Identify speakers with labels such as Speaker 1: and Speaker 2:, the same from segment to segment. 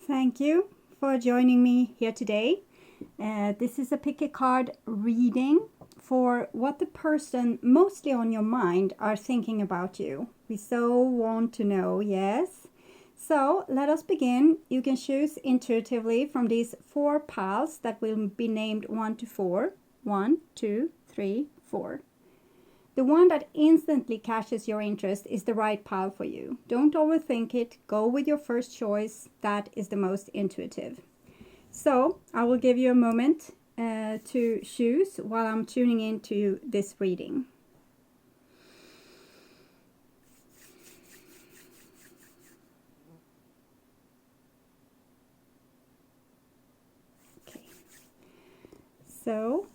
Speaker 1: Thank you for joining me here today. This is a pick a card reading for what the person mostly on your mind are thinking about you. We so want to know, yes? So let us begin. You can choose intuitively from these 4 piles that will be named 1 to 4. 1, 2, 3, 4. The one that instantly catches your interest is the right pile for you. Don't overthink it. Go with your first choice. That is the most intuitive. So I will give you a moment to choose while I'm tuning into this reading. Okay. So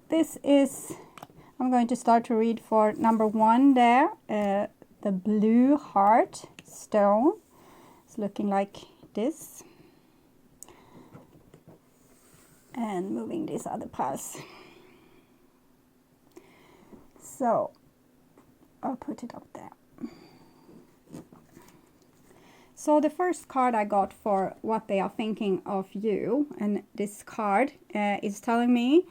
Speaker 1: this is, I'm going to start to read for number 1 there, the blue heart stone. It's looking like this. And moving these other piles. So I'll put it up there. So the first card I got for what they are thinking of you, and this card is telling me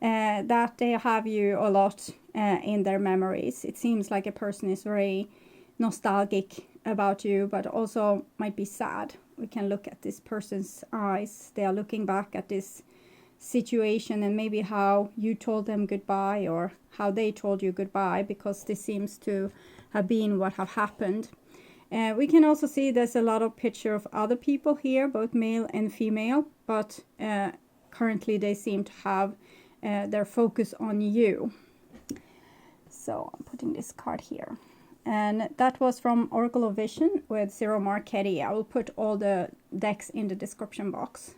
Speaker 1: that they have you a lot in their memories. It seems like a person is very nostalgic about you, but also might be sad. We can look at this person's eyes. They are looking back at this situation and maybe how you told them goodbye or how they told you goodbye, because this seems to have been what have happened. We can also see there's a lot of picture of other people here, both male and female, but currently they seem to have their focus on you. So I'm putting this card here. And that was from Oracle of Vision with Ciro Marchetti. I will put all the decks in the description box.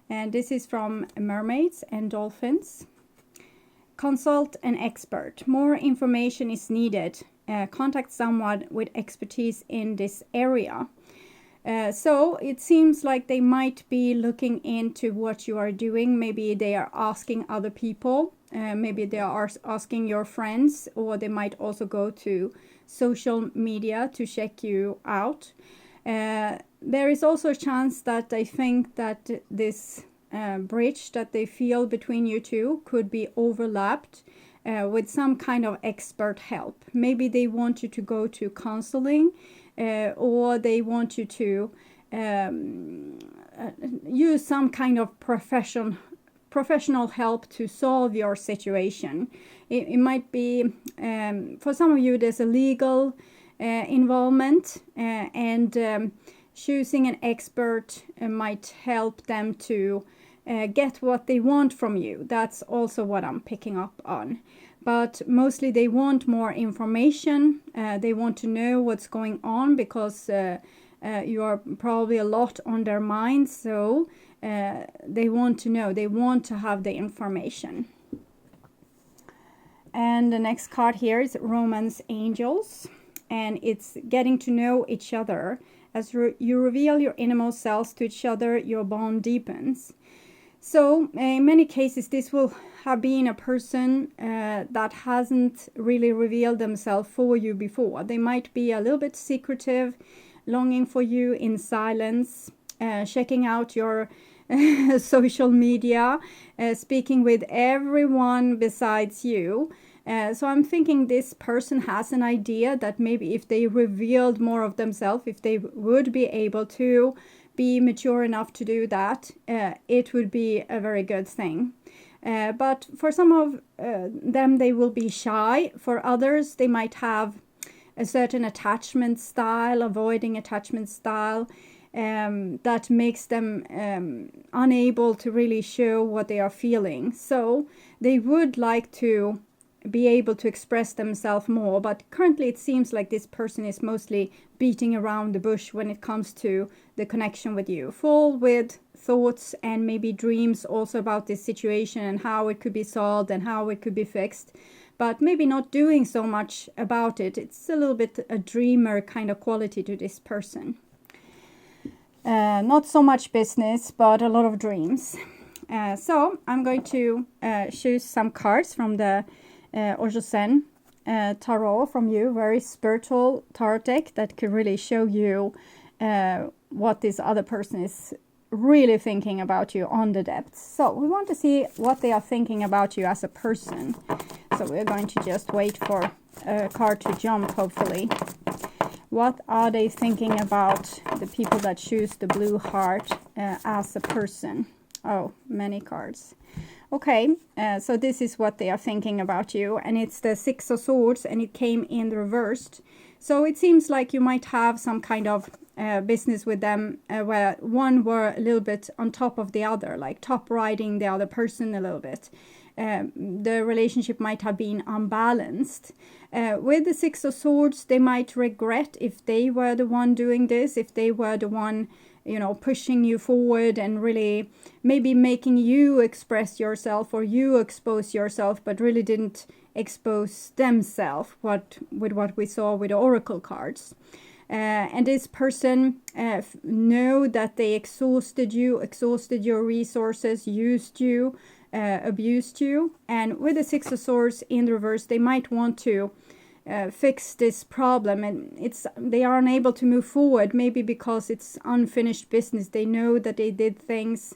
Speaker 1: And this is from Mermaids and Dolphins. Consult an expert. More information is needed. Contact someone with expertise in this area. So it seems like they might be looking into what you are doing. Maybe they are asking other people. Maybe they are asking your friends, or they might also go to social media to check you out. There is also a chance that they think that this bridge that they feel between you two could be overlapped with some kind of expert help. Maybe they want you to go to counseling, or they want you to use some kind of professional help to solve your situation. It might be, for some of you, there's a legal involvement, and choosing an expert might help them to get what they want from you. That's also what I'm picking up on. But mostly they want more information. They want to know what's going on, because you are probably a lot on their minds. So they want to know. They want to have the information. And the next card here is Romance Angels. And it's getting to know each other. As you reveal your innermost selves to each other, your bond deepens. So in many cases, this will have been a person that hasn't really revealed themselves for you before. They might be a little bit secretive, longing for you in silence, checking out your social media, speaking with everyone besides you. So I'm thinking this person has an idea that maybe if they revealed more of themselves, if they would be able to be mature enough to do that, it would be a very good thing. But for some of them, they will be shy. For others, they might have a certain attachment style, avoiding attachment style, that makes them unable to really show what they are feeling. So they would like to be able to express themselves more, but currently it seems like this person is mostly beating around the bush when it comes to the connection with you, full with thoughts and maybe dreams also about this situation and how it could be solved and how it could be fixed, but maybe not doing so much about it. It's a little bit a dreamer kind of quality to this person. Not so much business, but a lot of dreams. So I'm going to choose some cards from the Osho tarot from you, very spiritual tarot deck that could really show you what this other person is really thinking about you on the depths. So we want to see what they are thinking about you as a person. So we're going to just wait for a card to jump, hopefully. What are they thinking about the people that choose the blue heart as a person? Oh, many cards. Okay, so this is what they are thinking about you, and it's the Six of Swords, and it came in reversed. So it seems like you might have some kind of business with them where one were a little bit on top of the other, like top riding the other person a little bit. The relationship might have been unbalanced. With the Six of Swords, they might regret if they were the one doing this, if they were the one, you know, pushing you forward and really maybe making you express yourself or you expose yourself, but really didn't expose themselves with what we saw with the oracle cards. And this person know that they exhausted you, exhausted your resources, used you, abused you. And with the Six of Swords in reverse, they might want to fix this problem, and they are unable to move forward, maybe because it's unfinished business. They know that they did things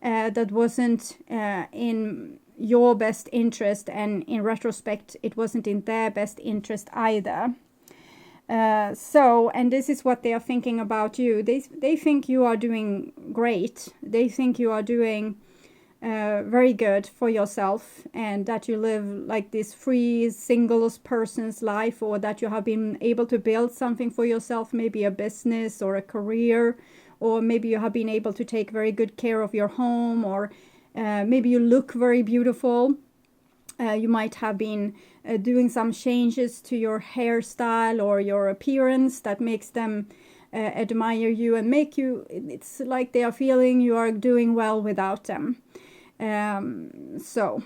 Speaker 1: that wasn't in your best interest, and in retrospect it wasn't in their best interest either. And this is what they are thinking about you. They think you are doing great. They think you are doing very good for yourself, and that you live like this free single person's life, or that you have been able to build something for yourself, maybe a business or a career, or maybe you have been able to take very good care of your home, or maybe you look very beautiful. You might have been doing some changes to your hairstyle or your appearance that makes them admire you and make you, it's like they are feeling you are doing well without them. So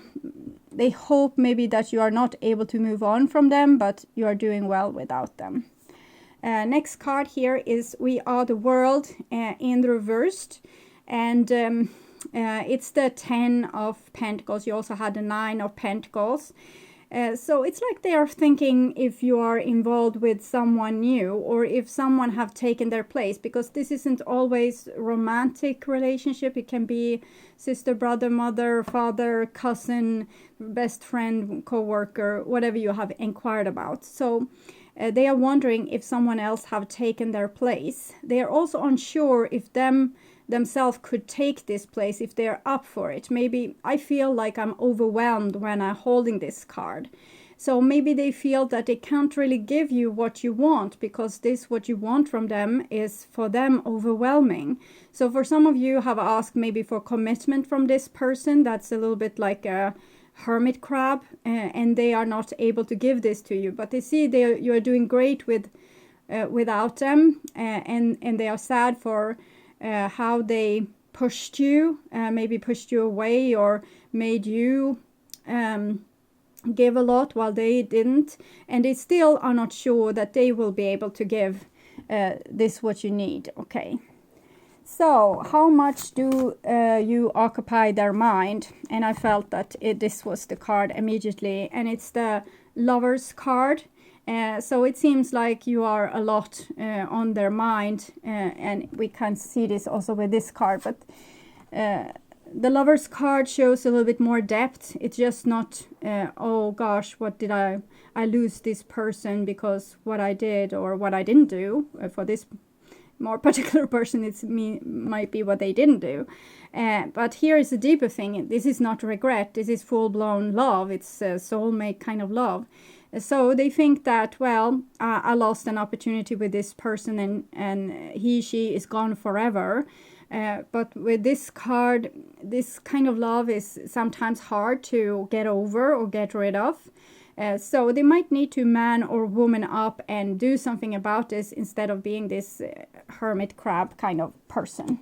Speaker 1: they hope maybe that you are not able to move on from them, but you are doing well without them. Next card here is We Are the World in the reversed, and it's the 10 of Pentacles. You also had the 9 of Pentacles. So it's like they are thinking if you are involved with someone new, or if someone have taken their place, because this isn't always romantic relationship. It can be sister, brother, mother, father, cousin, best friend, co-worker, whatever you have inquired about. So they are wondering if someone else have taken their place. They are also unsure if themselves could take this place, if they're up for it. Maybe I feel like I'm overwhelmed when I'm holding this card. So maybe they feel that they can't really give you what you want, because this what you want from them is for them overwhelming. So for some of you have asked maybe for commitment from this person. That's a little bit like a hermit crab, and they are not able to give this to you, but they see you are doing great without them, and they are sad for how they pushed you, maybe pushed you away, or made you give a lot while they didn't, and they still are not sure that they will be able to give this what you need. Okay, so how much do you occupy their mind? And I felt that this was the card immediately, and it's the Lovers card. So it seems like you are a lot on their mind, and we can see this also with this card, but the Lovers card shows a little bit more depth. It's just not, oh gosh, what did I lose this person because what I did or what I didn't do. For this more particular person, might be what they didn't do. But here is a deeper thing. This is not regret. This is full-blown love. It's a soulmate kind of love. So they think that, well, I lost an opportunity with this person, and she is gone forever. But with this card, this kind of love is sometimes hard to get over or get rid of. So they might need to man or woman up and do something about this, instead of being this hermit crab kind of person.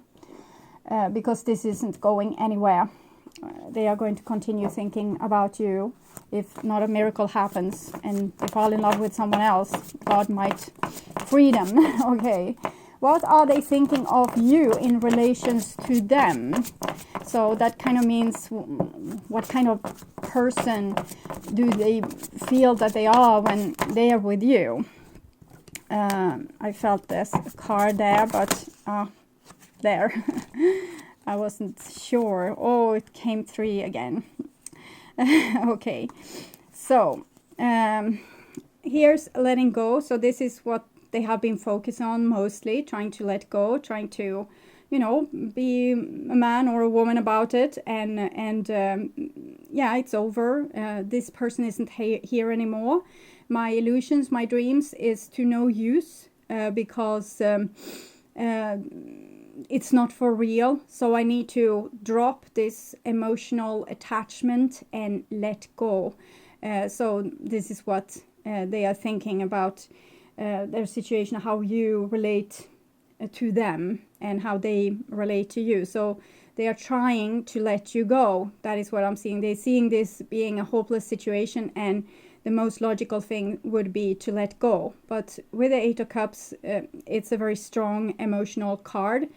Speaker 1: Because this isn't going anywhere. They are going to continue thinking about you. If not a miracle happens and they fall in love with someone else, God might free them. Okay. What are they thinking of you in relations to them? So that kind of means, what kind of person do they feel that they are when they are with you? I felt this card there, but there. I wasn't sure. Oh, it came 3 again. Okay, so here's letting go. So this is what they have been focused on mostly, trying to let go, trying to, you know, be a man or a woman about it, and yeah, it's over. This person isn't here anymore. My illusions, my dreams is to no use, because it's not for real. So I need to drop this emotional attachment and let go. So this is what they are thinking about their situation, how you relate to them and how they relate to you. So they are trying to let you go. That is what I'm seeing. They're seeing this being a hopeless situation, and the most logical thing would be to let go. But with the 8 of Cups, it's a very strong emotional card.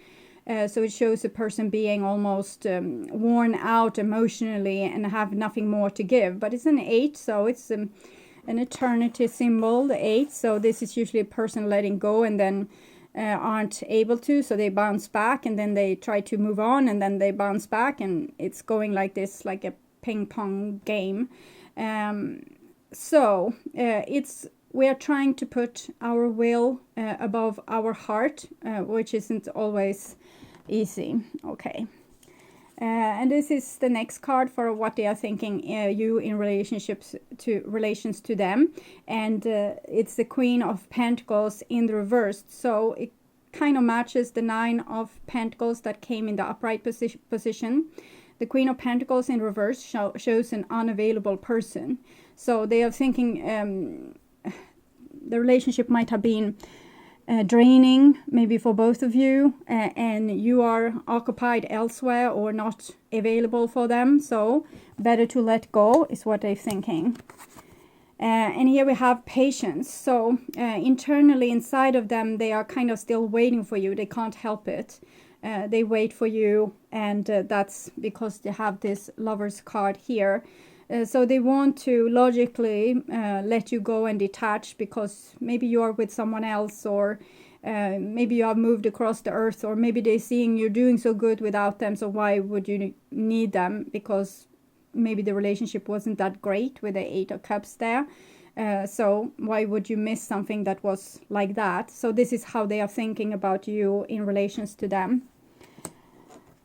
Speaker 1: So it shows a person being almost worn out emotionally and have nothing more to give. But it's an 8, so it's an eternity symbol, the 8. So this is usually a person letting go and then aren't able to. So they bounce back and then they try to move on and then they bounce back. And it's going like this, like a ping pong game. So we are trying to put our will above our heart, which isn't always easy. Okay. And this is the next card for what they are thinking you in relations to them. And it's the Queen of Pentacles in the reverse. So it kind of matches the 9 of Pentacles that came in the upright position. The Queen of Pentacles in reverse shows an unavailable person. So they are thinking the relationship might have been draining, maybe for both of you, and you are occupied elsewhere or not available for them. So better to let go is what they're thinking. And here we have patience. So internally inside of them, they are kind of still waiting for you. They can't help it. They wait for you, and that's because they have this Lover's card here. So they want to logically let you go and detach because maybe you are with someone else, or maybe you have moved across the earth, or maybe they're seeing you're doing so good without them, so why would you need them? Because maybe the relationship wasn't that great with the 8 of Cups there. So why would you miss something that was like that? So this is how they are thinking about you in relations to them.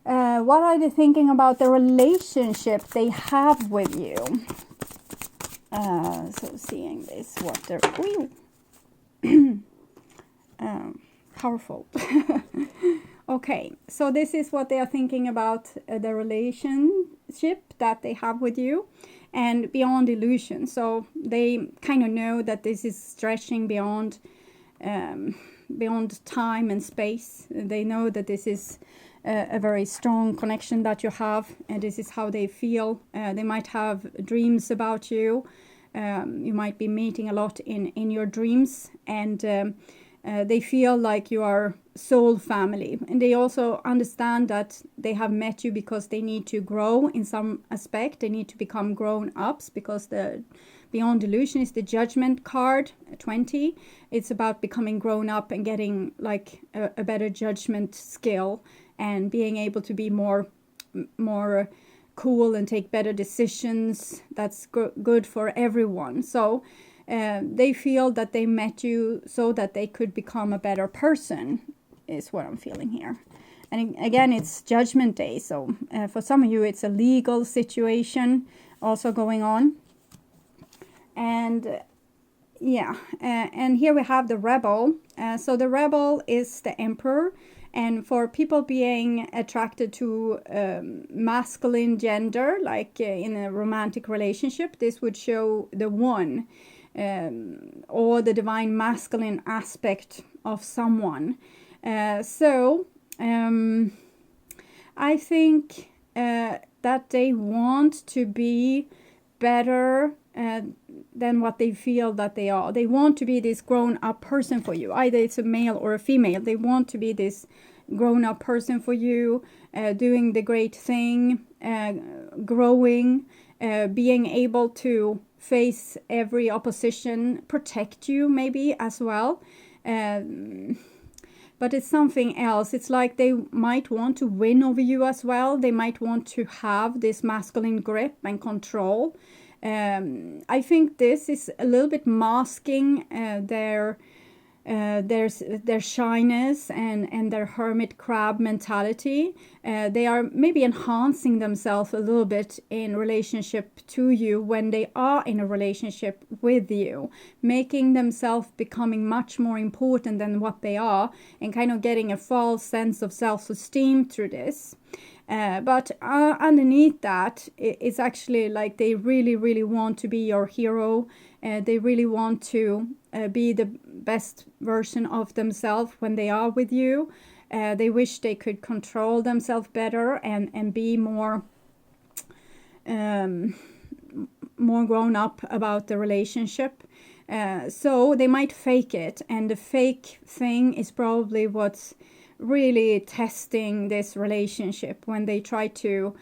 Speaker 1: What are they thinking about the relationship they have with you? So seeing this, what they're... powerful. Okay, so this is what they are thinking about the relationship that they have with you, and beyond illusion. So they kind of know that this is stretching beyond time and space. They know that this is a very strong connection that you have, and this is how they feel. They might have dreams about you. You might be meeting a lot in your dreams, and they feel like you are soul family. And they also understand that they have met you because they need to grow in some aspect. They need to become grown-ups, because the Beyond Illusion is the Judgment card, 20. It's about becoming grown up and getting like a better judgment skill, and being able to be more cool and take better decisions. That's good for everyone. So they feel that they met you so that they could become a better person, is what I'm feeling here. And again, it's Judgment Day. So for some of you, it's a legal situation also going on. And yeah, and here we have the Rebel. So the Rebel is the Emperor. And for people being attracted to masculine gender, like in a romantic relationship, this would show the one, or the divine masculine aspect of someone. So I think that they want to be better than what they feel that they are. They want to be this grown-up person for you. Either it's a male or a female. They want to be this grown-up person for you, doing the great thing, growing, being able to face every opposition, protect you maybe as well. but it's something else. It's like they might want to win over you as well. They might want to have this masculine grip and control. I think this is a little bit masking their shyness and their hermit crab mentality. They are maybe enhancing themselves a little bit in relationship to you when they are in a relationship with you, making themselves becoming much more important than what they are, and kind of getting a false sense of self-esteem through this. But underneath that, it's actually like they really, really want to be your hero. They really want to be the best version of themselves when they are with you. They wish they could control themselves better and be more grown up about the relationship. So they might fake it, and the fake thing is probably what's really testing this relationship, when they try to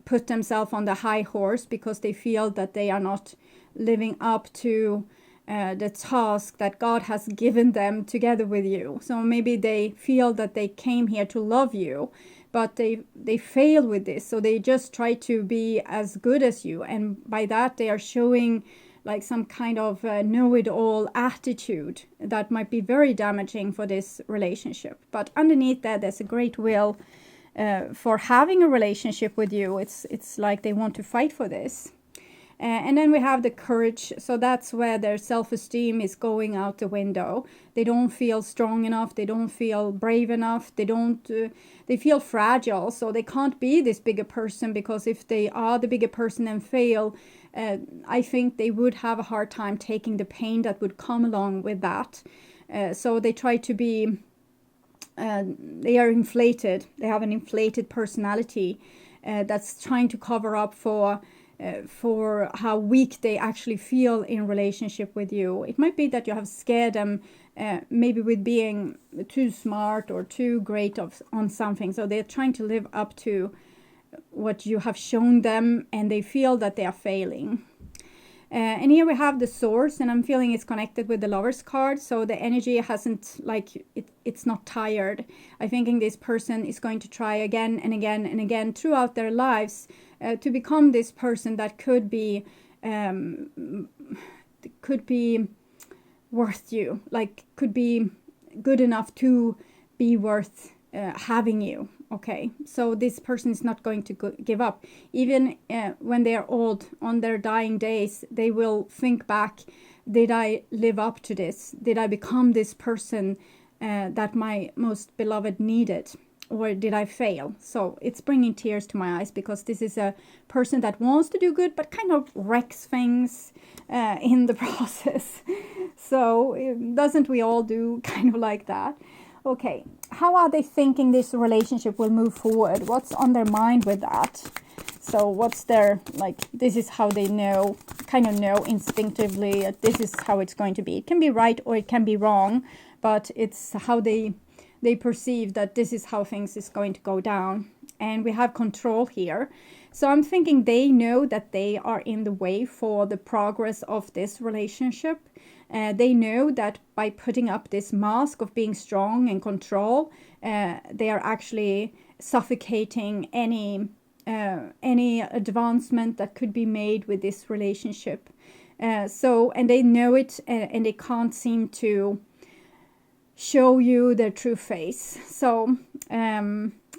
Speaker 1: put themselves on the high horse because they feel that they are not living up to the task that God has given them together with you. So maybe they feel that they came here to love you, but they fail with this. So they just try to be as good as you, and by that they are showing like some kind of know-it-all attitude that might be very damaging for this relationship. But underneath that, there's a great will for having a relationship with you. It's like they want to fight for this. And then we have the courage. So that's where their self-esteem is going out the window. They don't feel strong enough. They don't feel brave enough. They feel fragile. So they can't be this bigger person, because if they are the bigger person and fail, I think they would have a hard time taking the pain that would come along with that. So they try to be, they are inflated. They have an inflated personality that's trying to cover up for how weak they actually feel in relationship with you. It might be that you have scared them maybe with being too smart or too great on something. So they're trying to live up to what you have shown them, and they feel that they are failing. And here we have the source, and I'm feeling it's connected with the Lover's card. So the energy hasn't, like, it's not tired. I'm thinking this person is going to try again and again and again throughout their lives to become this person that could be worth you, like could be good enough to be worth having you. Okay, so this person is not going to give up. Even when they are old, on their dying days, they will think back, did I live up to this? Did I become this person that my most beloved needed? Or did I fail? So it's bringing tears to my eyes, because this is a person that wants to do good, but kind of wrecks things in the process. So doesn't we all do kind of like that? Okay, how are they thinking this relationship will move forward? What's on their mind with that? So what's their, like, this is how they know, kind of know instinctively, this is how it's going to be. It can be right or it can be wrong, but it's how they perceive that this is how things is going to go down. And we have control here. So I'm thinking they know that they are in the way for the progress of this relationship. They know that by putting up this mask of being strong and control, they are actually suffocating any advancement that could be made with this relationship. And they know it, and they can't seem to show you their true face. So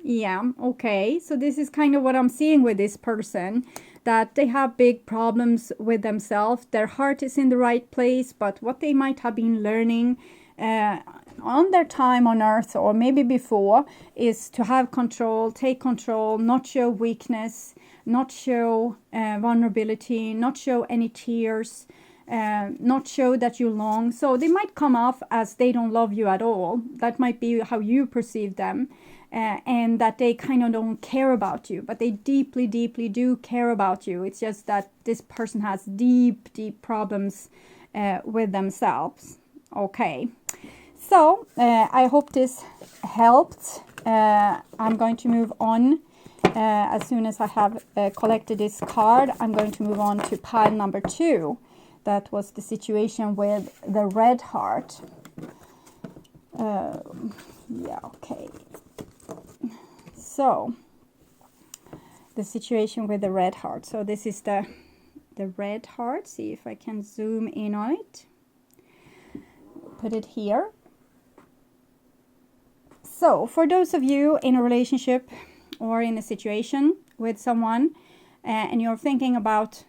Speaker 1: yeah, okay, so this is kind of what I'm seeing with this person, that they have big problems with themselves. Their heart is in the right place, but what they might have been learning on their time on earth, or maybe before, is to have control, take control, not show weakness, not show vulnerability, not show any tears, not show that you long. So they might come off as they don't love you at all. That might be how you perceive them, and that they kind of don't care about you, but they deeply, deeply do care about you. It's just that this person has deep, deep problems with themselves. Okay, so I hope this helped. I'm going to move on. As soon as I have collected this card, I'm going to move on to pile number 2. That was the situation with the red heart. Yeah, okay. So, the situation with the red heart. So this is the red heart. See if I can zoom in on it. Put it here. So, for those of you in a relationship or in a situation with someone, and you're thinking about,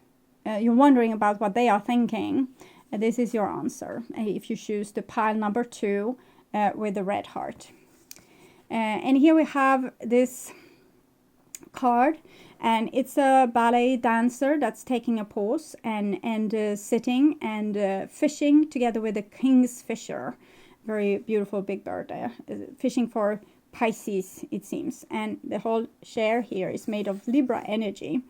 Speaker 1: you're wondering about what they are thinking, this is your answer. If you choose the pile number 2 with the red heart. And here we have this card, and it's a ballet dancer that's taking a pose and sitting and fishing together with a king's fisher. Very beautiful big bird, fishing for Pisces, it seems. And the whole chair here is made of Libra energy.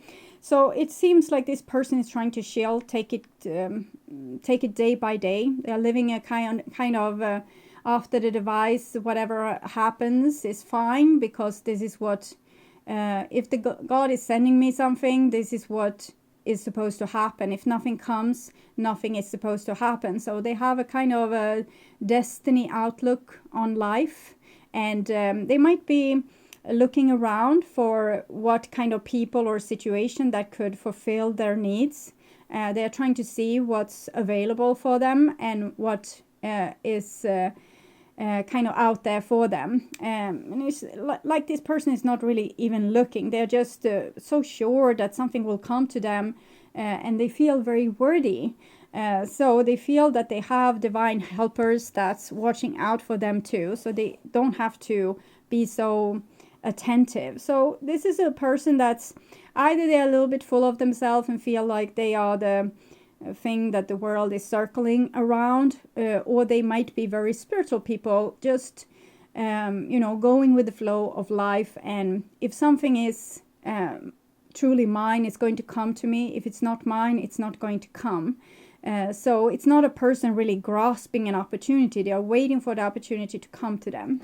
Speaker 1: So it seems like this person is trying to chill, take it day by day. They're living a kind of after the device, whatever happens is fine, because this is what, if the God is sending me something, this is what is supposed to happen. If nothing comes, nothing is supposed to happen. So they have a kind of a destiny outlook on life, and they might be looking around for what kind of people or situation that could fulfill their needs. They are trying to see what's available for them and what is kind of out there for them. And it's like this person is not really even looking. They're just so sure that something will come to them, and they feel very worthy. So they feel that they have divine helpers that's watching out for them too. So they don't have to be so attentive. So this is a person that's either they're a little bit full of themselves and feel like they are the thing that the world is circling around, or they might be very spiritual people, just going with the flow of life. And if something is truly mine, it's going to come to me. If it's not mine, it's not going to come. So it's not a person really grasping an opportunity. They are waiting for the opportunity to come to them.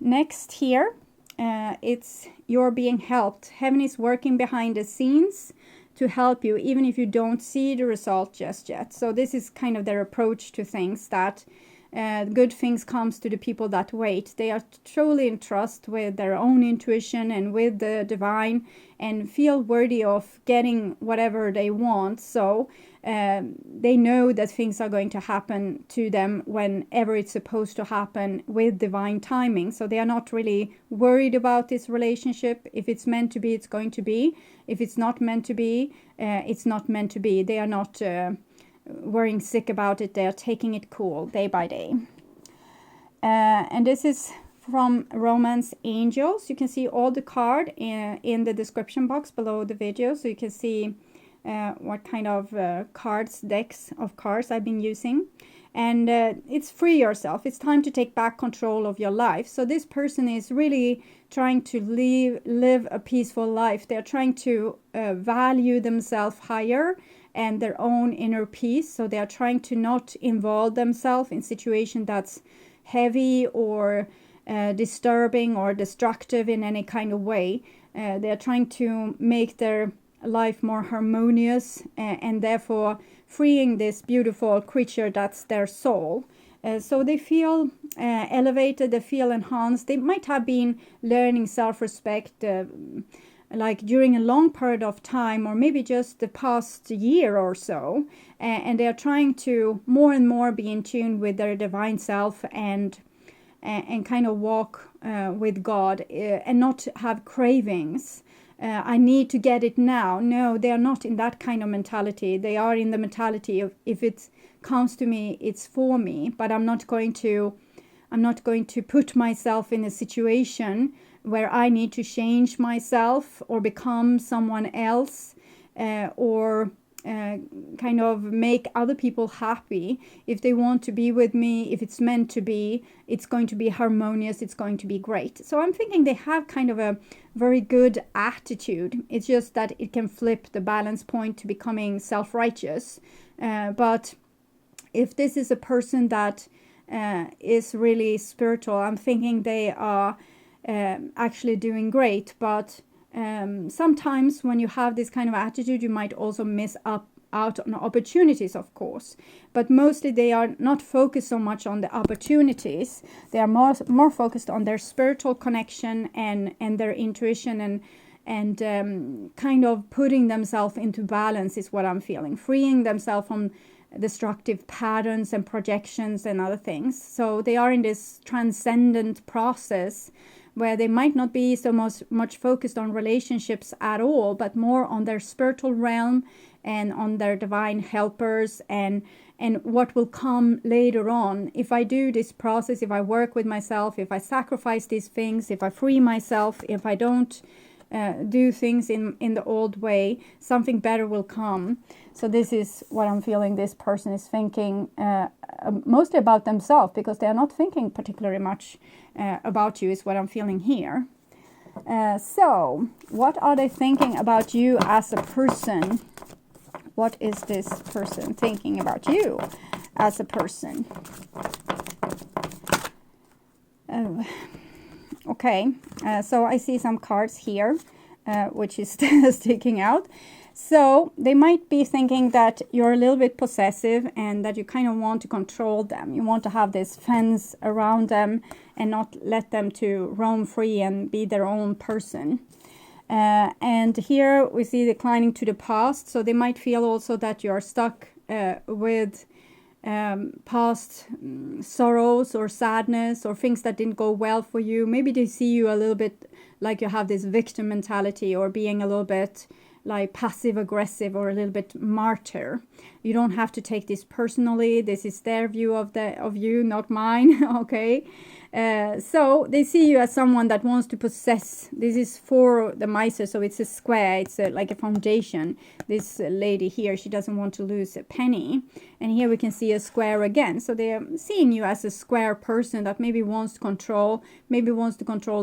Speaker 1: Next here, it's you're being helped. Heaven is working behind the scenes to help you, even if you don't see the result just yet. So this is kind of their approach to things, that good things comes to the people that wait. They are truly in trust with their own intuition and with the divine, and feel worthy of getting whatever they want. So they know that things are going to happen to them whenever it's supposed to happen with divine timing. So they are not really worried about this relationship. If it's meant to be, it's going to be. If it's not meant to be, it's not meant to be. They are not worrying sick about it. They are taking it cool day by day. And this is from Romance Angels. You can see all the card in the description box below the video, so you can see what kind of decks of cards I've been using. And it's free yourself. It's time to take back control of your life. So this person is really trying to live a peaceful life. They're trying to value themselves higher and their own inner peace. So they are trying to not involve themselves in situation that's heavy or disturbing or destructive in any kind of way. They are trying to make their life more harmonious, and therefore freeing this beautiful creature that's their soul. So they feel elevated, they feel enhanced. They might have been learning self-respect like during a long period of time, or maybe just the past year or so, and they are trying to more and more be in tune with their divine self and kind of walk with God, and not have cravings. I need to get it now. No, they are not in that kind of mentality. They are in the mentality of, if it comes to me, it's for me. But I'm not going to put myself in a situation where I need to change myself or become someone else, or kind of make other people happy. If they want to be with me, if it's meant to be, it's going to be harmonious, it's going to be great. So I'm thinking they have kind of a very good attitude. It's just that it can flip the balance point to becoming self-righteous. But if this is a person that is really spiritual, I'm thinking they are actually doing great. But sometimes when you have this kind of attitude, you might also miss out on opportunities, of course. But mostly they are not focused so much on the opportunities. They are more focused on their spiritual connection and their intuition and kind of putting themselves into balance is what I'm feeling. Freeing themselves from destructive patterns and projections and other things. So they are in this transcendent process where they might not be so much focused on relationships at all, but more on their spiritual realm and on their divine helpers and what will come later on. If I do this process, if I work with myself, if I sacrifice these things, if I free myself, if I don't do things in the old way, something better will come. So this is what I'm feeling this person is thinking, mostly about themselves, because they are not thinking particularly much about you, is what I'm feeling here. So what are they thinking about you as a person? What is this person thinking about you as a person? Okay, so I see some cards here, which is sticking out. So they might be thinking that you're a little bit possessive and that you kind of want to control them. You want to have this fence around them and not let them to roam free and be their own person. And here we see declining to the past. So they might feel also that you're stuck with past sorrows or sadness or things that didn't go well for you. Maybe they see you a little bit like you have this victim mentality, or being a little bit like passive aggressive or a little bit martyr. You don't have to take this personally. This is their view of you, not mine. Okay. So they see you as someone that wants to possess. This is for the miser, so it's a square. It's like a foundation. This lady here, she doesn't want to lose a penny. And here we can see a square again. So they are seeing you as a square person that maybe wants to control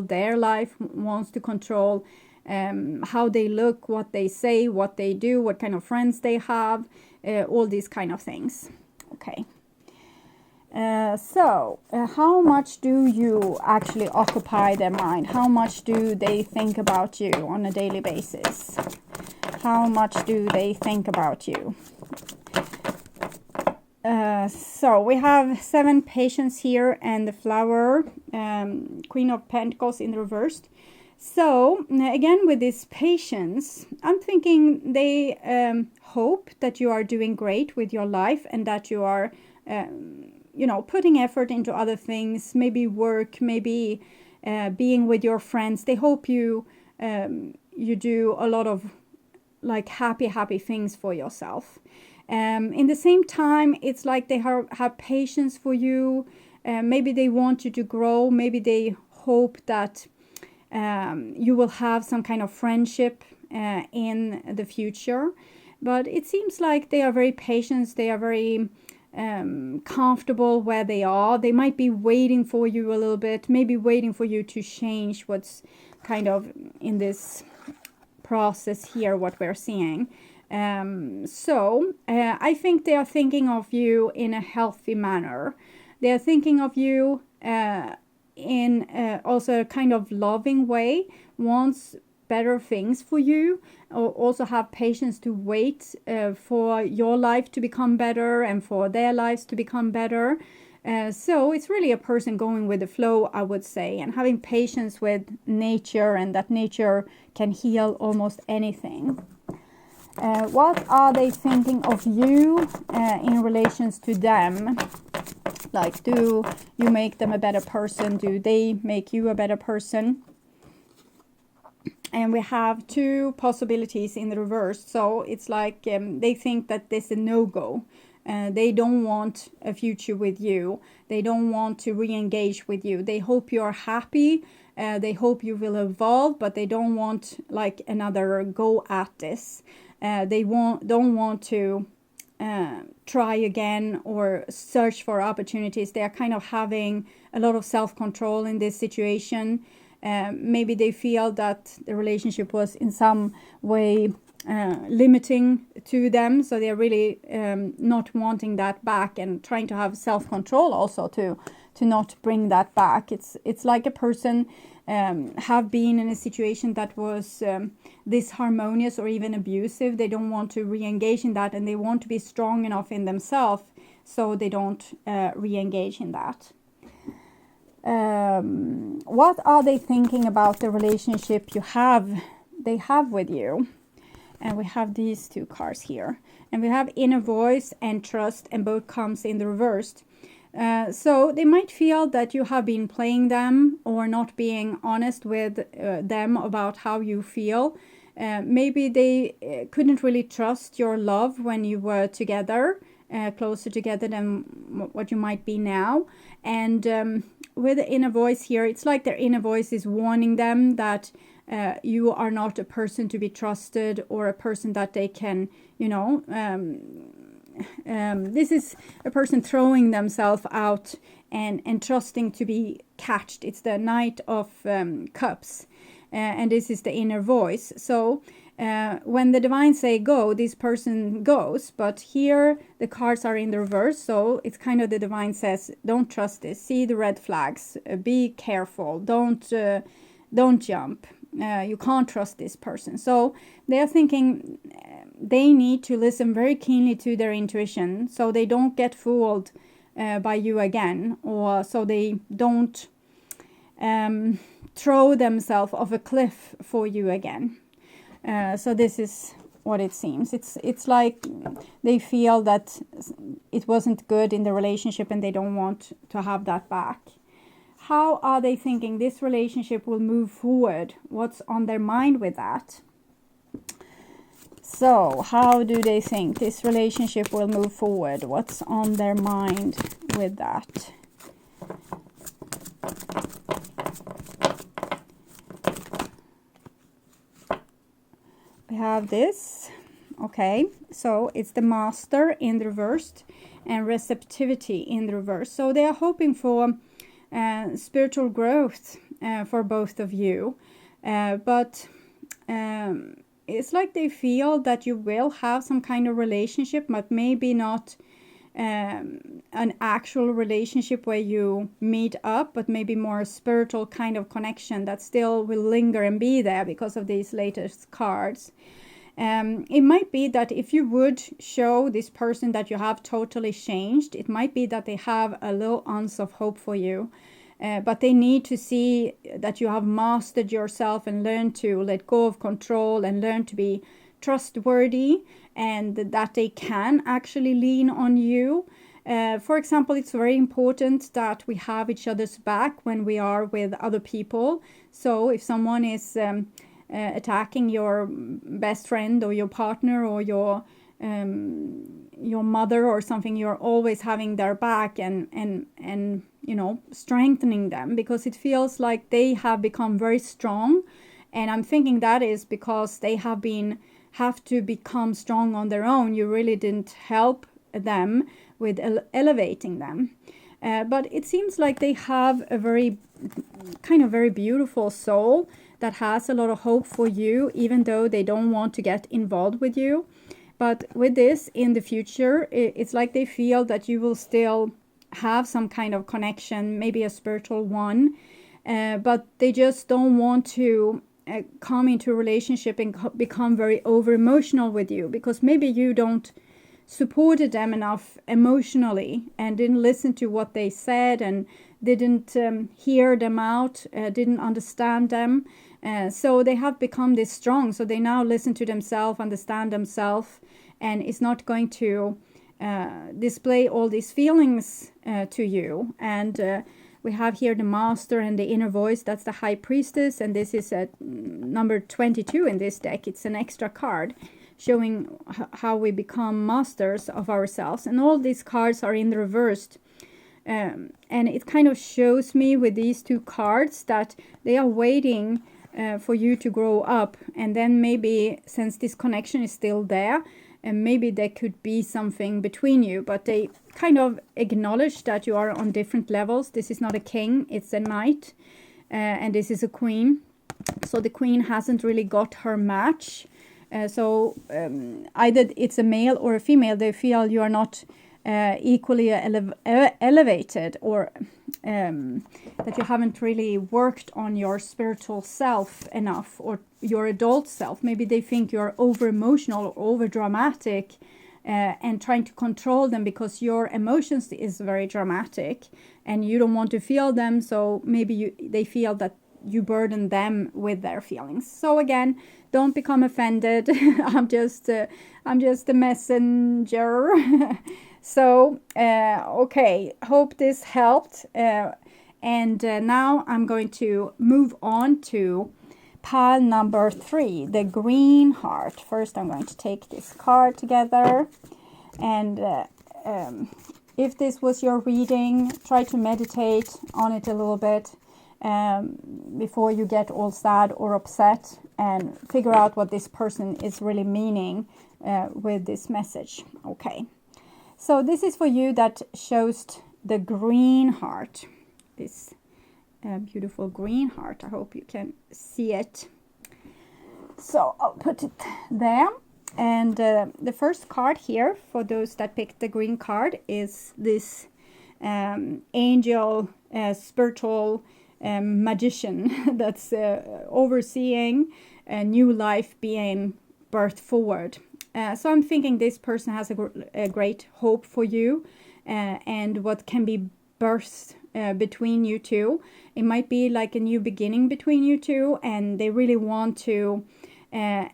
Speaker 1: their life, wants to control how they look, what they say, what they do, what kind of friends they have, all these kind of things. Okay. So how much do you actually occupy their mind? How much do they think about you on a daily basis? How much do they think about you? So we have 7 patients here and the flower, Queen of Pentacles in the reversed. So again, with this patience, I'm thinking they hope that you are doing great with your life and that you are, putting effort into other things, maybe work, maybe being with your friends. They hope you do a lot of like happy things for yourself. In the same time, it's like they have patience for you. Maybe they want you to grow. Maybe they hope that you will have some kind of friendship in the future. But it seems like they are very patient. They are very comfortable where they are. They might be waiting for you a little bit, maybe waiting for you to change what's kind of in this process here, what we're seeing. So I think they are thinking of you in a healthy manner. They are thinking of you in also a kind of loving way, wants better things for you, or also have patience to wait for your life to become better and for their lives to become better. So it's really a person going with the flow, I would say, and having patience with nature, and that nature can heal almost anything. What are they thinking of you in relations to them? Like, do you make them a better person? Do they make you a better person? And we have 2 possibilities in the reverse. So it's like they think that this is a no-go. They don't want a future with you. They don't want to re-engage with you. They hope you're happy. They hope you will evolve, but they don't want like another go at this. They don't want to try again or search for opportunities. They are kind of having a lot of self-control in this situation. Maybe they feel that the relationship was in some way limiting to them, so they're really not wanting that back and trying to have self-control also to not bring that back. It's like a person have been in a situation that was disharmonious or even abusive. They don't want to re-engage in that, and they want to be strong enough in themselves so they don't re-engage in that. What are they thinking about the relationship they have with you? And we have these two cards here, and we have inner voice and trust, and both comes in the reversed. So they might feel that you have been playing them or not being honest with them about how you feel. Maybe they couldn't really trust your love when you were together, closer together than what you might be now. And with the inner voice here, it's like their inner voice is warning them that you are not a person to be trusted, or a person that they can, this is a person throwing themselves out and trusting to be catched. It's the Knight of Cups, and this is the inner voice. So when the divine say go, this person goes, but here the cards are in the reverse, so it's kind of the divine says, don't trust this, see the red flags, be careful, don't jump, you can't trust this person. So they are thinking they need to listen very keenly to their intuition, so they don't get fooled by you again, or so they don't throw themselves off a cliff for you again. So this is what it seems. It's like they feel that it wasn't good in the relationship and they don't want to have that back. How are they thinking this relationship will move forward? What's on their mind with that? So how do they think this relationship will move forward? What's on their mind with that? We have this. Okay, so it's the Master in the reversed and receptivity in the reverse. So they are hoping for spiritual growth for both of you, but it's like they feel that you will have some kind of relationship, but maybe not an actual relationship where you meet up, but maybe more a spiritual kind of connection that still will linger and be there because of these latest cards. It might be that if you would show this person that you have totally changed, it might be that they have a little ounce of hope for you, but they need to see that you have mastered yourself and learned to let go of control and learn to be trustworthy, and that they can actually lean on you. For example, it's very important that we have each other's back when we are with other people. So if someone is attacking your best friend or your partner or your mother or something, you're always having their back and strengthening them, because it feels like they have become very strong. And I'm thinking that is because they have to become strong on their own. You really didn't help them with elevating them. But it seems like they have a very beautiful soul that has a lot of hope for you, even though they don't want to get involved with you. But with this in the future, it's like they feel that you will still have some kind of connection, maybe a spiritual one, but they just don't want to come into a relationship and become very over emotional with you, because maybe you don't supported them enough emotionally and didn't listen to what they said and didn't hear them out, didn't understand them. So they have become this strong. So they now listen to themselves, understand themselves, and is not going to display all these feelings to you. And we have here the Master and the inner voice. That's the High Priestess, and this is number 22 in this deck. It's an extra card showing how we become masters of ourselves. And all these cards are in the reversed. And it kind of shows me with these two cards that they are waiting for you to grow up. And then maybe, since this connection is still there, and maybe there could be something between you, but they kind of acknowledge that you are on different levels. This is not a king, it's a knight, and this is a queen. So the queen hasn't really got her match. So either it's a male or a female, they feel you are not equally elevated, or that you haven't really worked on your spiritual self enough, or your adult self. Maybe they think you're over emotional or over dramatic, and trying to control them because your emotions is very dramatic and you don't want to feel them. So maybe they feel that you burden them with their feelings. So again, don't become offended. I'm just a messenger. So okay, hope this helped. And now I'm going to move on to pile number 3, the green heart. First, I'm going to take this card together. And if this was your reading, try to meditate on it a little bit before you get all sad or upset, and figure out what this person is really meaning with this message. Okay, so this is for you that chose the green heart. This beautiful green heart. I hope you can see it. So I'll put it there. And the first card here, for those that picked the green card, is this angel, spiritual magician that's overseeing a new life being birthed forward. So I'm thinking this person has a great hope for you, and what can be birthed between you two. It might be like a new beginning between you two, and they really want to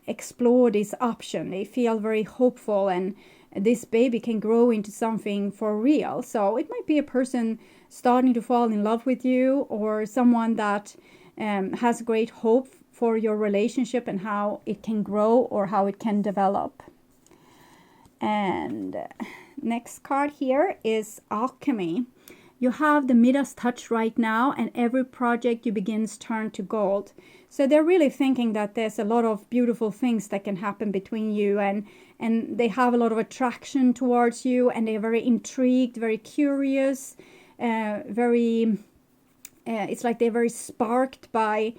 Speaker 1: explore this option. They feel very hopeful, and this baby can grow into something for real. So it might be a person starting to fall in love with you, or someone that has great hope for your relationship and how it can grow or how it can develop. And next card here is alchemy. You have the Midas touch right now, and every project you begin turns to gold. So they're really thinking that there's a lot of beautiful things that can happen between you, and they have a lot of attraction towards you, and they're very intrigued, very curious, it's like they're very sparked by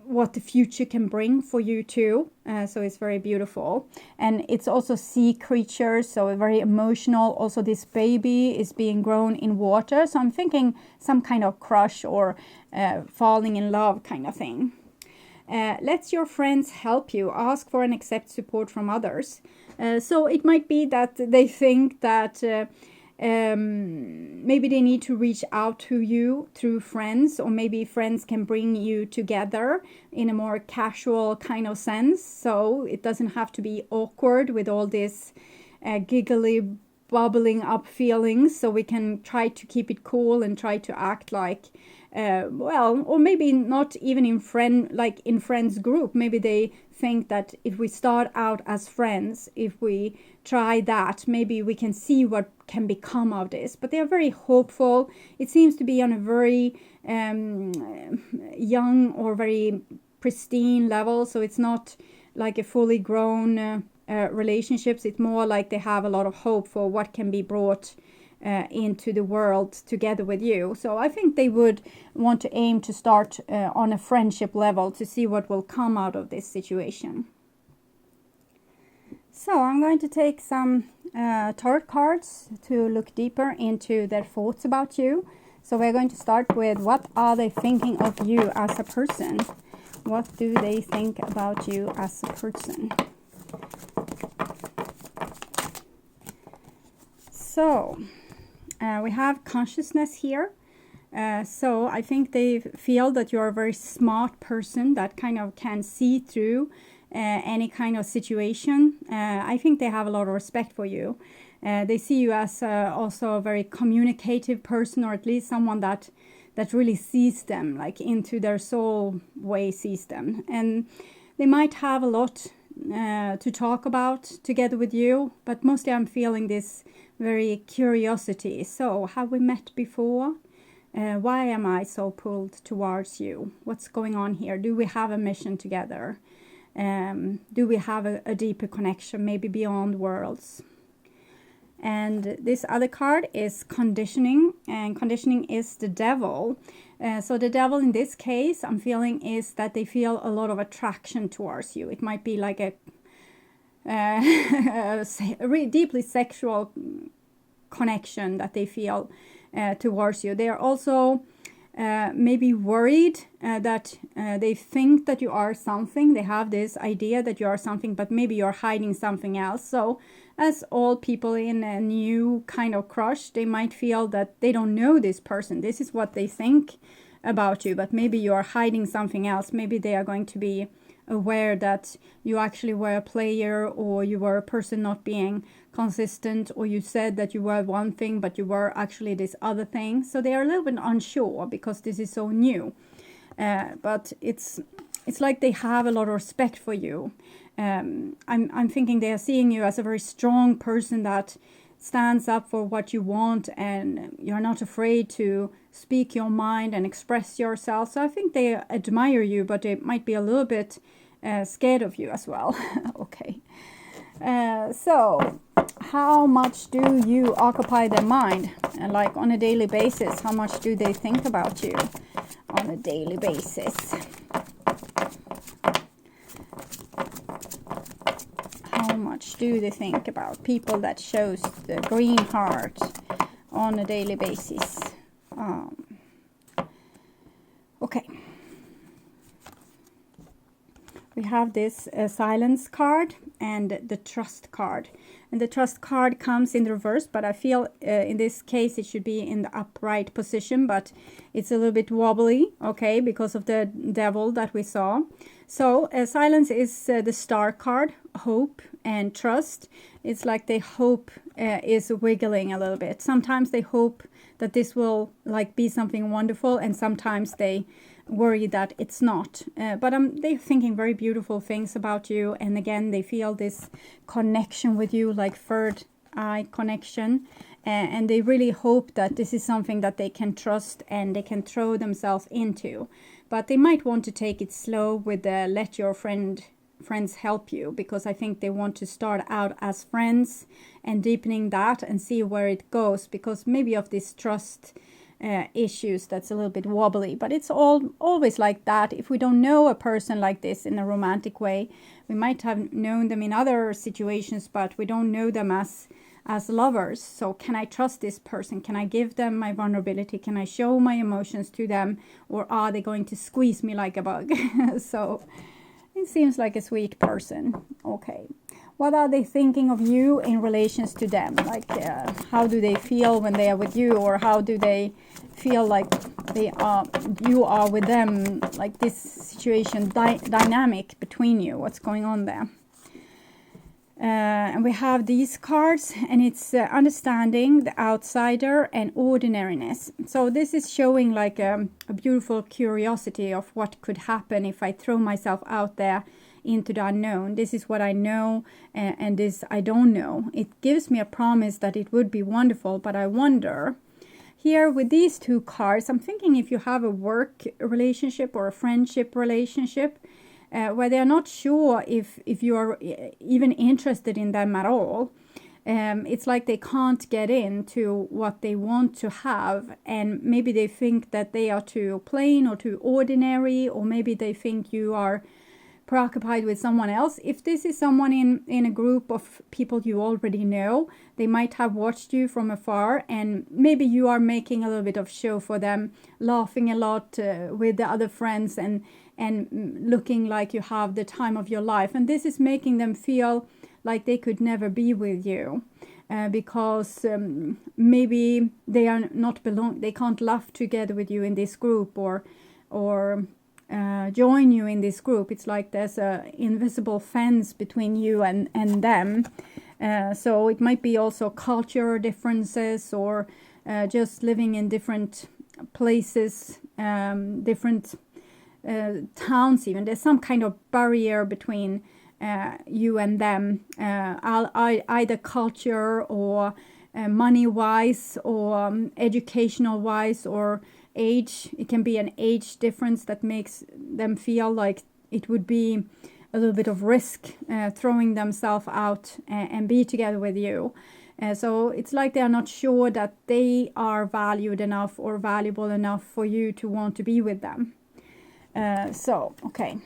Speaker 1: what the future can bring for you too. So it's very beautiful. And it's also sea creatures, so very emotional. Also, this baby is being grown in water. So I'm thinking some kind of crush or falling in love kind of thing. Let your friends help you. Ask for and accept support from others. So it might be that they think that maybe they need to reach out to you through friends, or maybe friends can bring you together in a more casual kind of sense. So it doesn't have to be awkward with all this giggly, bubbling up feelings. So we can try to keep it cool and try to act like, or maybe not even in friends group. Maybe they think that if we start out as friends, if we try that, maybe we can see what can become of this. But they are very hopeful. It seems to be on a very young or very pristine level. So it's not like a fully grown relationships. It's more like they have a lot of hope for what can be brought into the world together with you. So I think they would want to aim to start on a friendship level to see what will come out of this situation. So I'm going to take some tarot cards to look deeper into their thoughts about you. So we're going to start with, what are they thinking of you as a person? What do they think about you as a person? So we have consciousness here. So I think they feel that you're a very smart person that kind of can see through any kind of situation. I think they have a lot of respect for you. They see you as also a very communicative person, or at least someone that really sees them, like into their soul way sees them. And they might have a lot to talk about together with you, but mostly I'm feeling this very curiosity. So, have we met before? Why am I so pulled towards you? What's going on here? Do we have a mission together? Do we have a deeper connection, maybe beyond worlds? And this other card is conditioning, and conditioning is the devil. So the devil in this case, I'm feeling, is that they feel a lot of attraction towards you. It might be like a really deeply sexual connection that they feel towards you. They are also maybe worried that they think that you are something. They have this idea that you are something, but maybe you're hiding something else. So as all people in a new kind of crush, they might feel that they don't know this person. This is what they think about you, but maybe you are hiding something else. Maybe they are going to be aware that you actually were a player, or you were a person not being consistent, or you said that you were one thing but you were actually this other thing. So they are a little bit unsure because this is so new, but it's like they have a lot of respect for you. I'm thinking they are seeing you as a very strong person that stands up for what you want, and you're not afraid to speak your mind and express yourself. So I think they admire you, but they might be a little bit scared of you as well. Okay. So how much do you occupy their mind? And like on a daily basis, how much do they think about you on a daily basis? How much do they think about people that shows the green heart on a daily basis? Okay. We have this silence card and the trust card. And the trust card comes in the reverse, but I feel in this case it should be in the upright position, but it's a little bit wobbly, okay, because of the devil that we saw. So silence is the star card, hope and trust. It's like the hope is wiggling a little bit. Sometimes they hope that this will like be something wonderful, and sometimes they worry that it's not. But they're thinking very beautiful things about you, and again they feel this connection with you, like third eye connection, and they really hope that this is something that they can trust and they can throw themselves into. But they might want to take it slow with the let your friends help you, because I think they want to start out as friends and deepening that and see where it goes, because maybe of this trust issues that's a little bit wobbly. But it's always like that. If we don't know a person like this in a romantic way, we might have known them in other situations, but we don't know them as lovers. So can I trust this person? Can I give them my vulnerability? Can I show my emotions to them, or are they going to squeeze me like a bug? So it seems like a sweet person. Okay. What are they thinking of you in relations to them? Like, how do they feel when they are with you, or how do they feel like you are with them? Like this situation, dynamic between you. What's going on there? And we have these cards, and it's understanding, the outsider, and ordinariness. So this is showing like a beautiful curiosity of what could happen if I throw myself out there into the unknown. This is what I know, and this I don't know. It gives me a promise that it would be wonderful, but I wonder. Here with these two cards, I'm thinking if you have a work relationship or a friendship relationship, where they're not sure if you are even interested in them at all. It's like they can't get into what they want to have, and maybe they think that they are too plain or too ordinary, or maybe they think you are preoccupied with someone else. If this is someone in a group of people you already know, they might have watched you from afar, and maybe you are making a little bit of show for them, laughing a lot with the other friends, and looking like you have the time of your life. And this is making them feel like they could never be with you, because maybe they are not they can't laugh together with you in this group, or join you in this group. It's like there's a invisible fence between you and them. So it might be also culture differences, or just living in different places, different towns even. There's some kind of barrier between you and them, either culture, or money-wise, or educational-wise, or age. It can be an age difference that makes them feel like it would be a little bit of risk throwing themselves out and be together with you. So it's like they are not sure that they are valued enough or valuable enough for you to want to be with them. So, okay.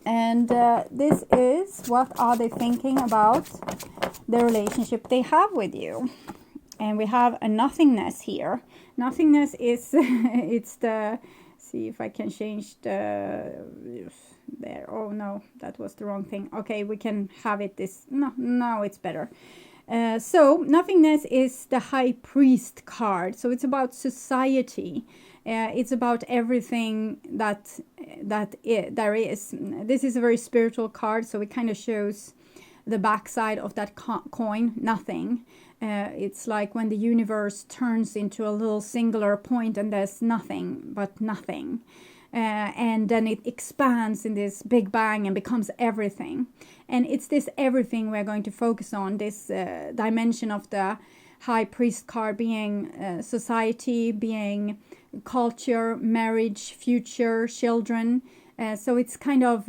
Speaker 1: And this is what are they thinking about the relationship they have with you. And we have a nothingness here. Nothingness is, it's the, see if I can change the, there, oh no, that was the wrong thing. Okay, we can have it this, no, now it's better. So nothingness is the high priest card. So it's about society. It's about everything that there is. This is a very spiritual card, so it kind of shows the backside of that coin, nothing. It's like when the universe turns into a little singular point and there's nothing but nothing. And then it expands in this big bang and becomes everything. And it's this everything we're going to focus on, this dimension of the high priest card being society, being culture, marriage, future, children. So it's kind of,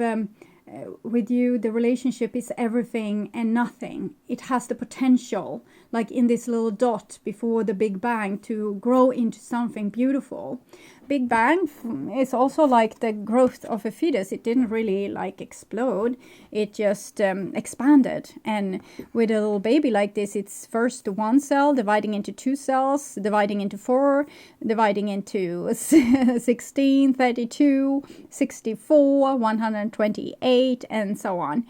Speaker 1: with you, the relationship is everything and nothing. It has the potential, like in this little dot before the Big Bang, to grow into something beautiful. Big Bang is also like the growth of a fetus. It didn't really like explode. It just expanded. And with a little baby like this, it's first one cell dividing into 2 cells, dividing into 4, dividing into 16, 32, 64, 128, and so on.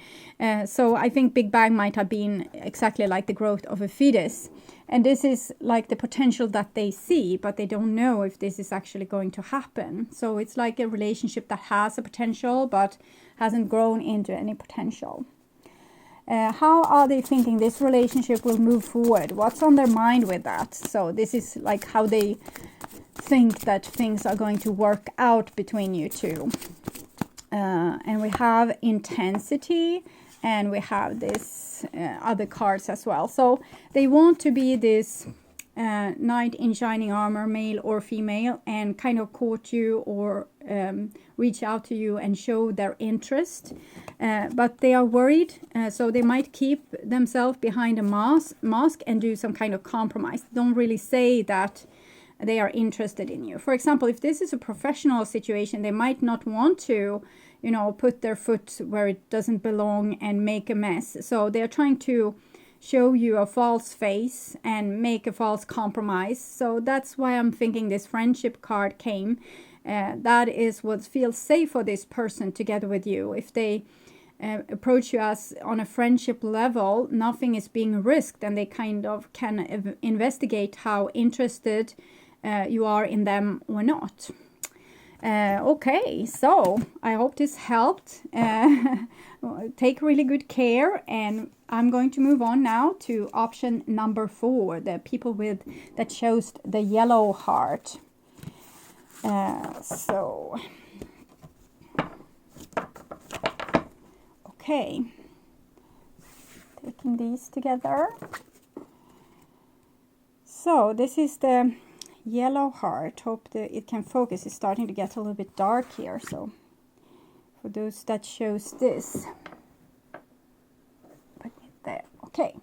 Speaker 1: So I think Big Bang might have been exactly like the growth of a fetus. And this is like the potential that they see, but they don't know if this is actually going to happen. So it's like a relationship that has a potential, but hasn't grown into any potential. How are they thinking this relationship will move forward? What's on their mind with that? So this is like how they think that things are going to work out between you two. And we have intensity. And we have this other cards as well. So they want to be this knight in shining armor, male or female, and kind of court you or reach out to you and show their interest. But they are worried, so they might keep themselves behind a mask and do some kind of compromise. Don't really say that they are interested in you. For example, if this is a professional situation, they might not want to, you know, put their foot where it doesn't belong and make a mess. So they're trying to show you a false face and make a false compromise. So that's why I'm thinking this friendship card came. That is what feels safe for this person together with you. If they approach you as on a friendship level, nothing is being risked, and they kind of can investigate how interested you are in them or not. Okay, so I hope this helped. Take really good care, and I'm going to move on now to option number 4, the people that chose the yellow heart. Okay, taking these together. So this is the yellow heart. Hope that it can focus. It's starting to get a little bit dark here, so for those that shows this, put it there. Okay,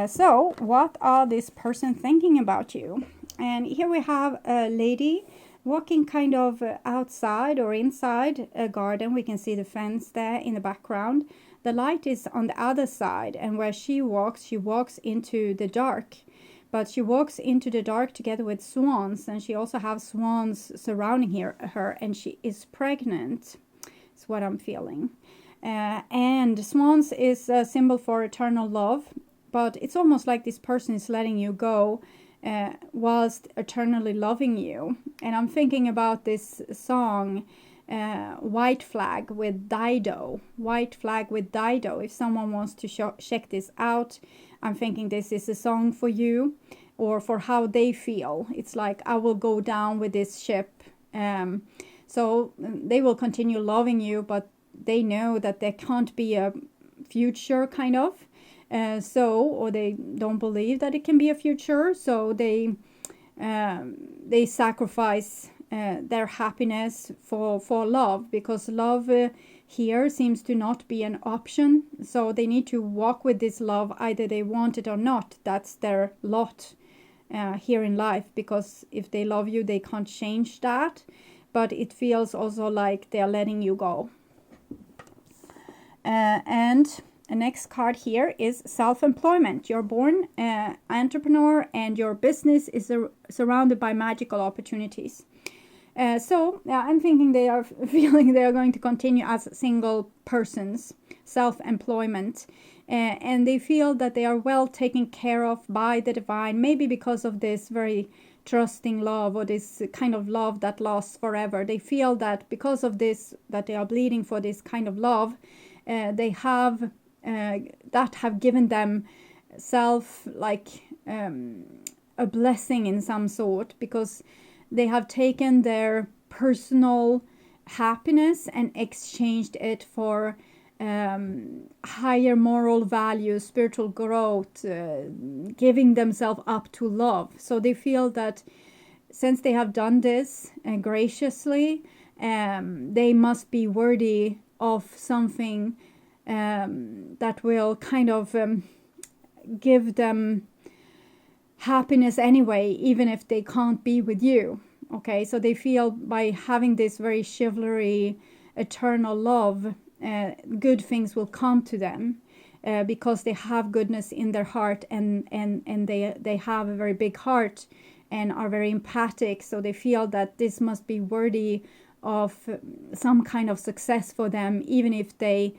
Speaker 1: so what are this person thinking about you? And here we have a lady walking kind of outside or inside a garden. We can see the fence there in the background. The light is on the other side, and where she walks into the dark. But she walks into the dark together with swans, and she also has swans surrounding her, and she is pregnant. It's what I'm feeling. And swans is a symbol for eternal love, but it's almost like this person is letting you go whilst eternally loving you. And I'm thinking about this song, White Flag with Dido. White Flag with Dido. If someone wants to check this out, I'm thinking this is a song for you, or for how they feel. It's like, I will go down with this ship. So they will continue loving you, but they know that there can't be a future, kind of. Or they don't believe that it can be a future. So they sacrifice their happiness for love, because love here seems to not be an option. So they need to walk with this love, either they want it or not. That's their lot here in life, because if they love you, they can't change that. But it feels also like they're letting you go. And The next card here is self-employment. You're born entrepreneur and your business is surrounded by magical opportunities. So I'm thinking they are feeling they are going to continue as single persons, self-employment. And they feel that they are well taken care of by the divine, maybe because of this very trusting love or this kind of love that lasts forever. They feel that because of this, that they are bleeding for this kind of love, they have that have given them a blessing in some sort, because they have taken their personal happiness and exchanged it for higher moral values, spiritual growth, giving themselves up to love. So they feel that since they have done this graciously, they must be worthy of something that will kind of give them happiness anyway, even if they can't be with you. Okay, so they feel by having this very chivalry, eternal love, good things will come to them because they have goodness in their heart, and they have a very big heart and are very empathic. So they feel that this must be worthy of some kind of success for them, even if they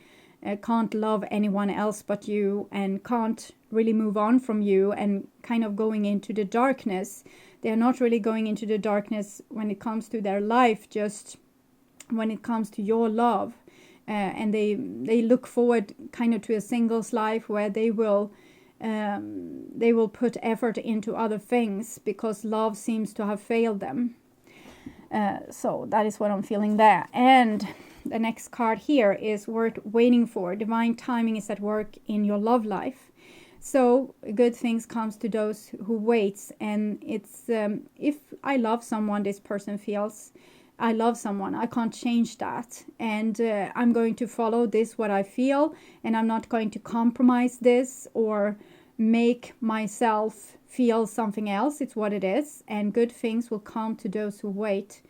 Speaker 1: can't love anyone else but you and can't really move on from you and kind of going into the darkness. They're not really going into the darkness when it comes to their life, just when it comes to your love. And they look forward kind of to a singles life where they will put effort into other things because love seems to have failed them. So that is what I'm feeling there. And the next card here is worth waiting for. Divine timing is at work in your love life. So good things comes to those who waits. And it's if I love someone, this person feels I love someone. I can't change that. And I'm going to follow this, what I feel. And I'm not going to compromise this or make myself feel something else. It's what it is. And good things will come to those who wait.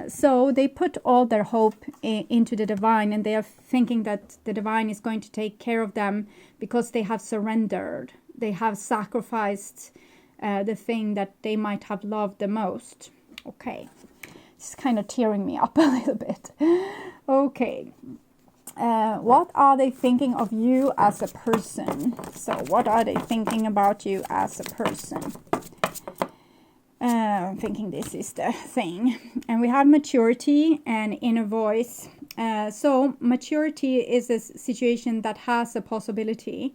Speaker 1: So they put all their hope into the divine, and they are thinking that the divine is going to take care of them because they have surrendered. They have sacrificed the thing that they might have loved the most. Okay. It's kind of tearing me up a little bit. Okay. What are they thinking of you as a person? So what are they thinking about you as a person? I'm thinking this is the thing. And we have maturity and inner voice. So maturity is a situation that has a possibility.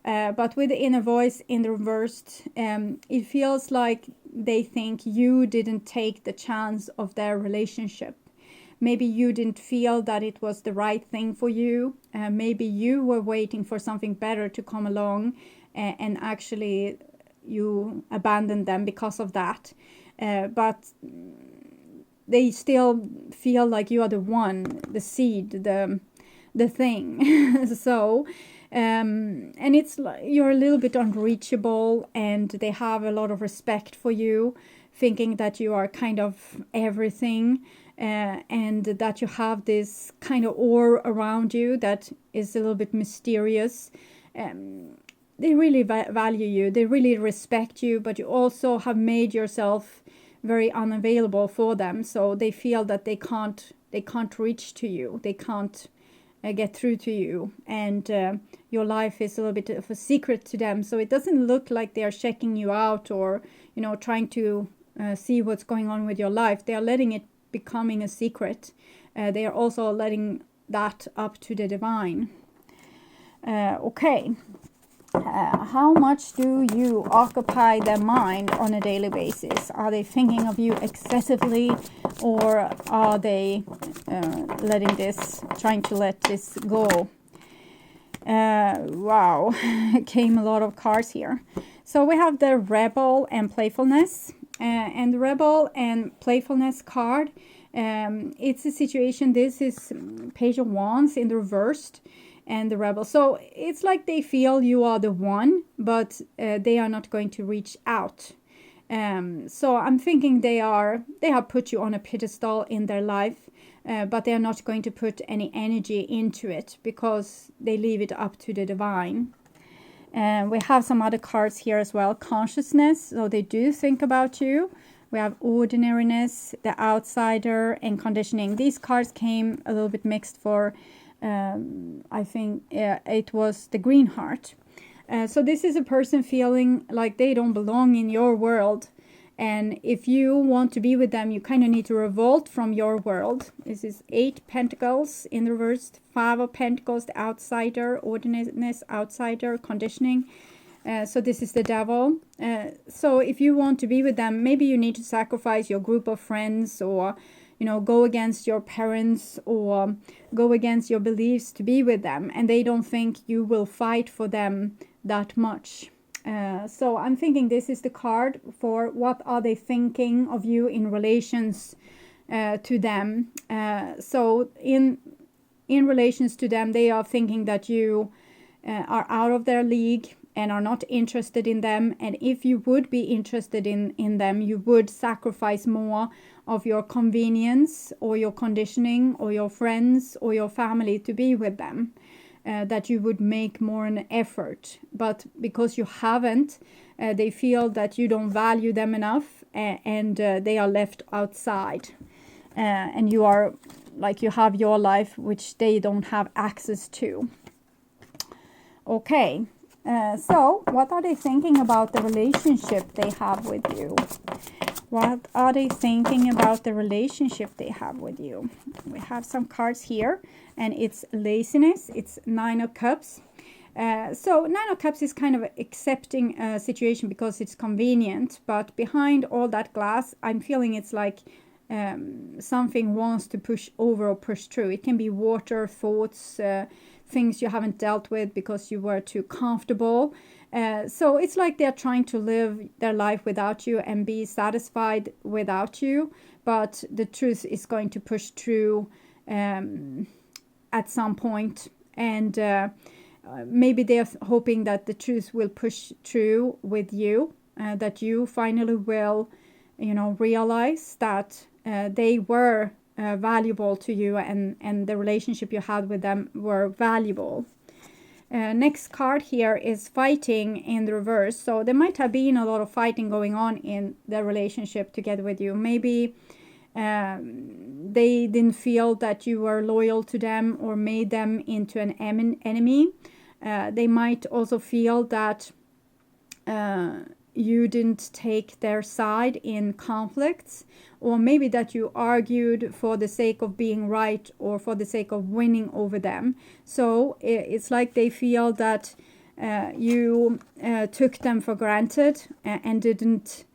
Speaker 1: But with the inner voice in the reversed, it feels like they think you didn't take the chance of their relationship. Maybe you didn't feel that it was the right thing for you. Maybe you were waiting for something better to come along, and actually you abandoned them because of that. But they still feel like you are the one, the seed, the thing. So and it's like you're a little bit unreachable, and they have a lot of respect for you, thinking that you are kind of everything, and that you have this kind of aura around you that is a little bit mysterious. They really value you, they really respect you, but you also have made yourself very unavailable for them. So they feel that they can't reach to you, they can't get through to you, and your life is a little bit of a secret to them. So it doesn't look like they are checking you out or trying to see what's going on with your life. They are letting it becoming a secret. They are also letting that up to the divine. Okay. How much do you occupy their mind on a daily basis? Are they thinking of you excessively, or are they trying to let this go? Wow, came a lot of cards here. So we have the rebel and playfulness, and the rebel and playfulness card. It's a situation. This is Page of Wands in the reversed. And the rebel. So it's like they feel you are the one, but they are not going to reach out. So I'm thinking they have put you on a pedestal in their life. but they are not going to put any energy into it because they leave it up to the divine. And we have some other cards here as well. Consciousness, so they do think about you. We have ordinariness, the outsider, and conditioning. These cards came a little bit mixed for, I think it was the green heart. So this is a person feeling like they don't belong in your world. And if you want to be with them, you kind of need to revolt from your world. This is 8 Pentacles in the reverse, 5 of Pentacles, the outsider, ordinariness, outsider, conditioning. So this is the devil. So if you want to be with them, maybe you need to sacrifice your group of friends, or, you know, go against your parents, or go against your beliefs to be with them. And they don't think you will fight for them that much. So I'm thinking this is the card for what are they thinking of you in relations to them. So in relations to them, they are thinking that you are out of their league and are not interested in them. And if you would be interested in them, you would sacrifice more of your convenience or your conditioning or your friends or your family to be with them. That you would make more an effort, but because you haven't, they feel that you don't value them enough, and they are left outside, and you are like, you have your life which they don't have access to. Okay, so what are they thinking about the relationship they have with you? What are they thinking about the relationship they have with you? We have some cards here, and it's laziness. It's 9 of Cups. So 9 of Cups is kind of accepting a situation because it's convenient. But behind all that glass, I'm feeling it's like something wants to push over or push through. It can be water, thoughts, things you haven't dealt with because you were too comfortable. So it's like they're trying to live their life without you and be satisfied without you. But the truth is going to push through at some point. And maybe they're hoping that the truth will push through with you. That you finally will, you know, realize that they were valuable to you, and the relationship you had with them were valuable. Next card here is fighting in the reverse. So there might have been a lot of fighting going on in the relationship together with you. Maybe they didn't feel that you were loyal to them or made them into an enemy. They might also feel that you didn't take their side in conflicts, or maybe that you argued for the sake of being right or for the sake of winning over them. So it's like they feel that you took them for granted and didn't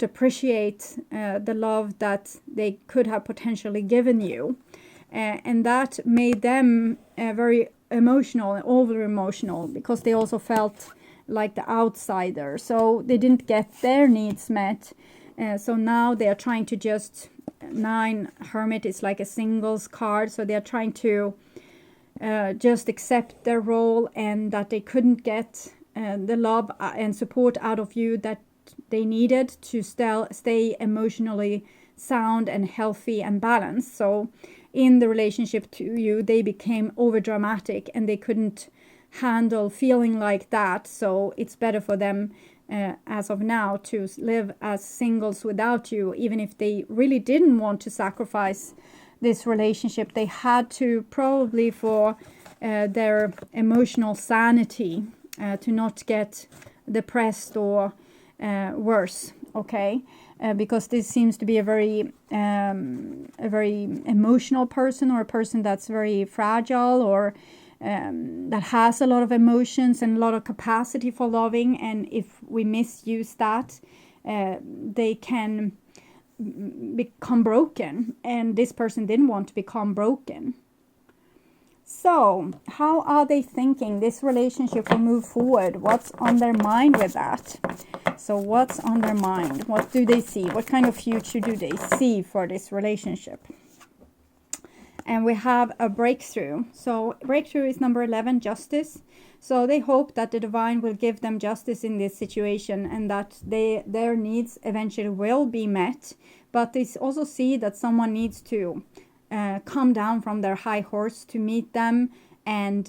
Speaker 1: appreciate the love that they could have potentially given you, and that made them very emotional, over emotional, because they also felt like the outsider, so they didn't get their needs met. So now they are trying to just, 9 Hermit is like a singles card, so they are trying to just accept their role, and that they couldn't get the love and support out of you that they needed to stay emotionally sound and healthy and balanced. So in the relationship to you, they became over dramatic and they couldn't handle feeling like that. So it's better for them as of now to live as singles without you. Even if they really didn't want to sacrifice this relationship, they had to, probably for their emotional sanity, to not get depressed or worse. Okay, because this seems to be a very emotional person, or a person that's very fragile, or that has a lot of emotions and a lot of capacity for loving. And if we misuse that, they can become broken, and this person didn't want to become broken. So how are they thinking this relationship will move forward? What's on their mind with that? So what's on their mind? What do they see? What kind of future do they see for this relationship? And we have a breakthrough. So breakthrough is number 11, justice. So they hope that the divine will give them justice in this situation, and that their needs eventually will be met. but they also see that someone needs to come down from their high horse to meet them, and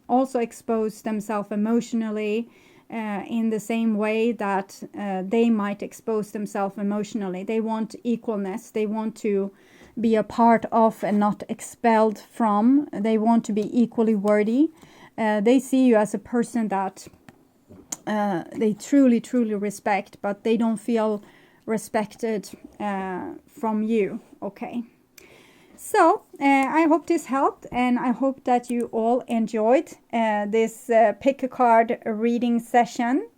Speaker 1: also expose themselves emotionally in the same way that they might expose themselves emotionally. They want equalness. They want to be a part of and not expelled from. They want to be equally worthy. They see you as a person that they truly, truly respect, but they don't feel respected from you. Okay. So I hope this helped, and I hope that you all enjoyed this pick a card reading session.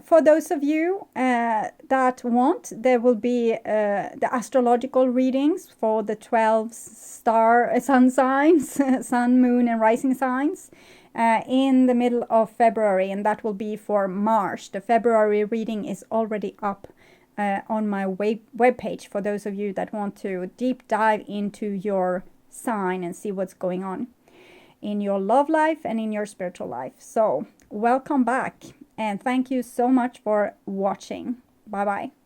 Speaker 1: For those of you that want, there will be the astrological readings for the 12 sun signs, sun, moon, and rising signs in the middle of February, and that will be for March. The February reading is already up on my webpage for those of you that want to deep dive into your sign and see what's going on in your love life and in your spiritual life. So welcome back, and thank you so much for watching. Bye bye.